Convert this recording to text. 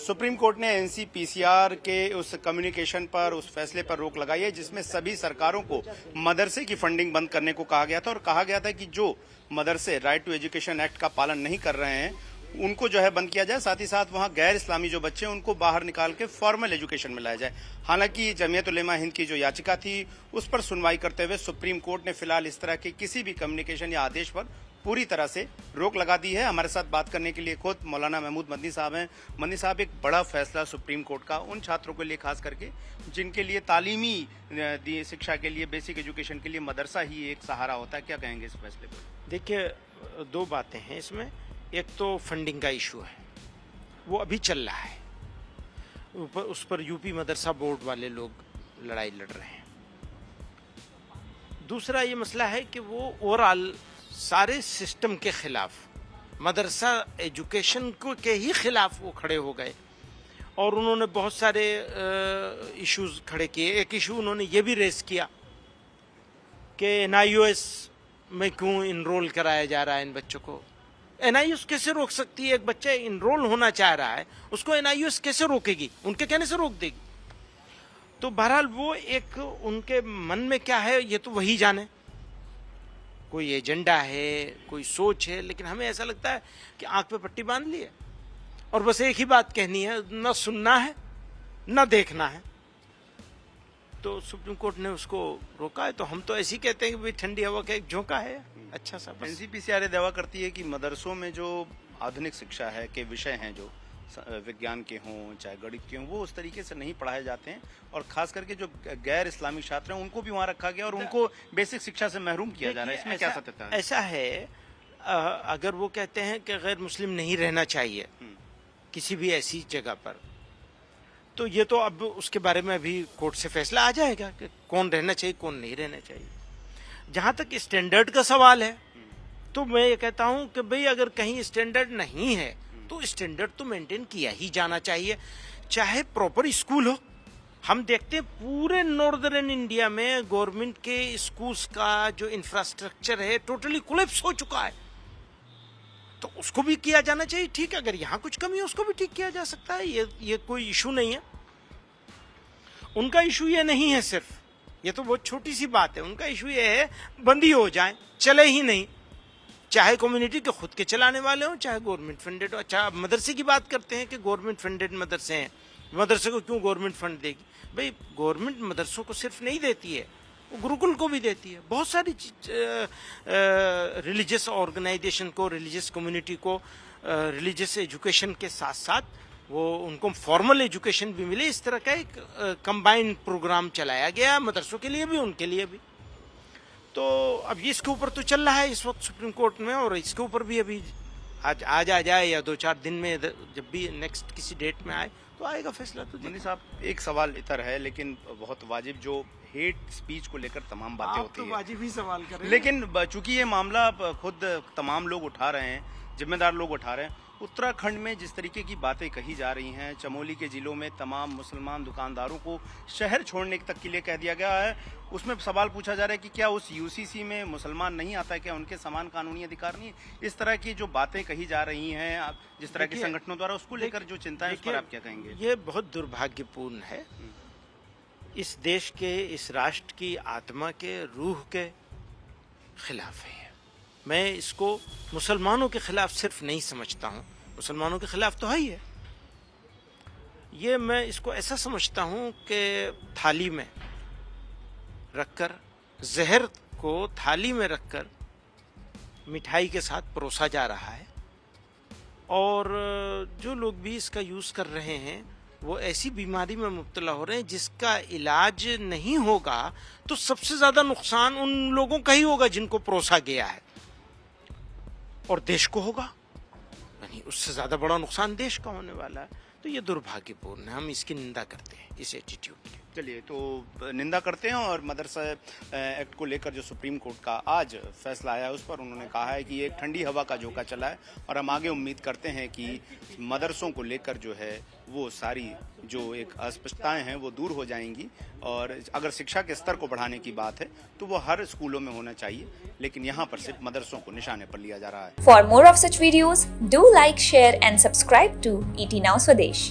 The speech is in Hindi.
सुप्रीम कोर्ट ने एनसीपीसीआर के उस कम्युनिकेशन पर, उस फैसले पर रोक लगाई है जिसमें सभी सरकारों को मदरसे की फंडिंग बंद करने को कहा गया था और कहा गया था कि जो मदरसे राइट टू एजुकेशन एक्ट का पालन नहीं कर रहे हैं उनको जो है बंद किया जाए, साथ ही साथ वहां गैर इस्लामी जो बच्चे हैं उनको बाहर निकाल के फॉर्मल एजुकेशन में लाया जाए। हालांकि जमीयत उलेमा हिंद की जो याचिका थी उस पर सुनवाई करते हुए सुप्रीम कोर्ट ने फिलहाल इस तरह के किसी भी कम्युनिकेशन या आदेश पर पूरी तरह से रोक लगा दी है। हमारे साथ बात करने के लिए खुद मौलाना महमूद मदनी साहब हैं। मदनी साहब, एक बड़ा फैसला सुप्रीम कोर्ट का उन छात्रों के लिए खास करके जिनके लिए तालीमी शिक्षा के लिए, बेसिक एजुकेशन के लिए मदरसा ही एक सहारा होता है, क्या कहेंगे इस फैसले पर? देखिए, दो बातें हैं इसमें। एक तो फंडिंग का इशू है, वो अभी चल रहा है, उस पर यूपी मदरसा बोर्ड वाले लोग लड़ाई लड़ रहे हैं। दूसरा ये मसला है कि वो ओवरऑल सारे सिस्टम के खिलाफ, मदरसा एजुकेशन को के ही खिलाफ वो खड़े हो गए और उन्होंने बहुत सारे इश्यूज खड़े किए। एक इशू उन्होंने ये भी रेस किया कि NIOS में क्यों इनरोल कराया जा रहा है इन बच्चों को। NIOS कैसे रोक सकती है? एक बच्चा इनरोल होना चाह रहा है, उसको NIOS कैसे रोकेगी? उनके कहने से रोक देगी? तो बहरहाल वो एक उनके मन में क्या है ये तो वही जाने, कोई एजेंडा है, कोई सोच है, लेकिन हमें ऐसा लगता है कि आंख पे पट्टी बांध ली है और बस एक ही बात कहनी है, न सुनना है न देखना है। तो सुप्रीम कोर्ट ने उसको रोका है, तो हम तो ऐसे ही कहते हैं कि भाई ठंडी हवा का एक झोंका है, अच्छा सा। एनसीपीसीआर दावा करती है कि मदरसों में जो आधुनिक शिक्षा है के विषय हैं, जो विज्ञान के हों चाहे गणित के हों, वो उस तरीके से नहीं पढ़ाए जाते हैं और खास करके जो गैर इस्लामी छात्र हैं उनको भी वहां रखा गया और उनको बेसिक शिक्षा से महरूम किया जा रहा है। इसमें क्या सत्यता है? ऐसा है, अगर वो कहते हैं कि गैर मुस्लिम नहीं रहना चाहिए किसी भी ऐसी जगह पर, तो ये तो अब उसके बारे में अभी कोर्ट से फैसला आ जाएगा कि कौन रहना चाहिए कौन नहीं रहना चाहिए। जहां तक स्टैंडर्ड का सवाल है तो मैं ये कहता हूं कि भाई अगर कहीं स्टैंडर्ड नहीं है तो स्टैंडर्ड तो मेंटेन किया ही जाना चाहिए, चाहे प्रॉपर स्कूल हो। हम देखते हैं पूरे नॉर्दर्न इंडिया में गवर्नमेंट के स्कूल्स का जो इंफ्रास्ट्रक्चर है टोटली कोलैप्स हो चुका है, तो उसको भी किया जाना चाहिए। ठीक है, अगर यहाँ कुछ कमी है उसको भी ठीक किया जा सकता है, ये कोई इशू नहीं है। उनका इशू ये नहीं है सिर्फ, ये तो बहुत छोटी सी बात है। उनका इशू ये है बंदी हो जाए, चले ही नहीं, चाहे कम्युनिटी के खुद के चलाने वाले हों चाहे गवर्नमेंट फंडेड हो। अच्छा, मदरसे की बात करते हैं कि गवर्नमेंट फंडेड मदरसे हैं, मदरसे को क्यों गवर्नमेंट फंड देगी? भाई गवर्नमेंट मदरसों को सिर्फ नहीं देती है, वो गुरुकुल को भी देती है, बहुत सारी रिलीजियस ऑर्गेनाइजेशन को, रिलीजियस कम्युनिटी को रिलीजियस एजुकेशन के साथ साथ वो उनको फॉर्मल एजुकेशन भी मिले। इस तरह का एक कंबाइंड प्रोग्राम चलाया गया मदरसों के लिए भी उनके लिए भी। तो अब इसके ऊपर तो चल रहा है इस वक्त सुप्रीम कोर्ट में, और इसके ऊपर भी अभी आज आ जाए या 2-4 दिन में, जब भी नेक्स्ट किसी डेट में आए तो आएगा फैसला। तो मनी साहब, एक सवाल इतर है लेकिन बहुत वाजिब, जो हेट स्पीच को लेकर तमाम बातें होती है, तो वाजिब ही सवाल कर रहे हैं, लेकिन चूंकि ये मामला खुद तमाम लोग उठा रहे हैं, जिम्मेदार लोग उठा रहे हैं, उत्तराखंड में जिस तरीके की बातें कही जा रही हैं, चमोली के जिलों में तमाम मुसलमान दुकानदारों को शहर छोड़ने तक के लिए कह दिया गया है, उसमें सवाल पूछा जा रहा है कि क्या उस यूसीसी में मुसलमान नहीं आता है, क्या उनके समान कानूनी अधिकार नहीं है? इस तरह की जो बातें कही जा रही हैं जिस तरह के संगठनों द्वारा, उसको लेकर जो चिंता है उस पर आप क्या कहेंगे? ये बहुत दुर्भाग्यपूर्ण है, इस देश के, इस राष्ट्र की आत्मा के, रूह के खिलाफ है। मैं इसको मुसलमानों के खिलाफ सिर्फ नहीं समझता हूँ, मुसलमानों के खिलाफ तो है ही है, ये मैं इसको ऐसा समझता हूँ कि थाली में रखकर, जहर को थाली में रखकर मिठाई के साथ परोसा जा रहा है, और जो लोग भी इसका यूज़ कर रहे हैं वो ऐसी बीमारी में मुब्तला हो रहे हैं जिसका इलाज नहीं होगा तो सबसे ज़्यादा नुकसान उन लोगों का ही होगा जिनको परोसा गया है, और देश को होगा, यानी उससे ज़्यादा बड़ा नुकसान देश का होने वाला है। तो ये दुर्भाग्यपूर्ण है, हम इसकी निंदा करते हैं, इस एटीट्यूड की। चलिए, तो निंदा करते हैं, और मदरसा एक्ट को लेकर जो सुप्रीम कोर्ट का आज फैसला आया है उस पर उन्होंने कहा है कि ये एक ठंडी हवा का झोंका चला है, और हम आगे उम्मीद करते हैं कि मदरसों को लेकर जो है वो सारी जो एक अस्पष्टताएं हैं वो दूर हो जाएंगी, और अगर शिक्षा के स्तर को बढ़ाने की बात है तो वो हर स्कूलों में होना चाहिए, लेकिन यहाँ पर सिर्फ मदरसों को निशाने पर लिया जा रहा है। For more of such videos do like, share and subscribe to ET Now Swadesh।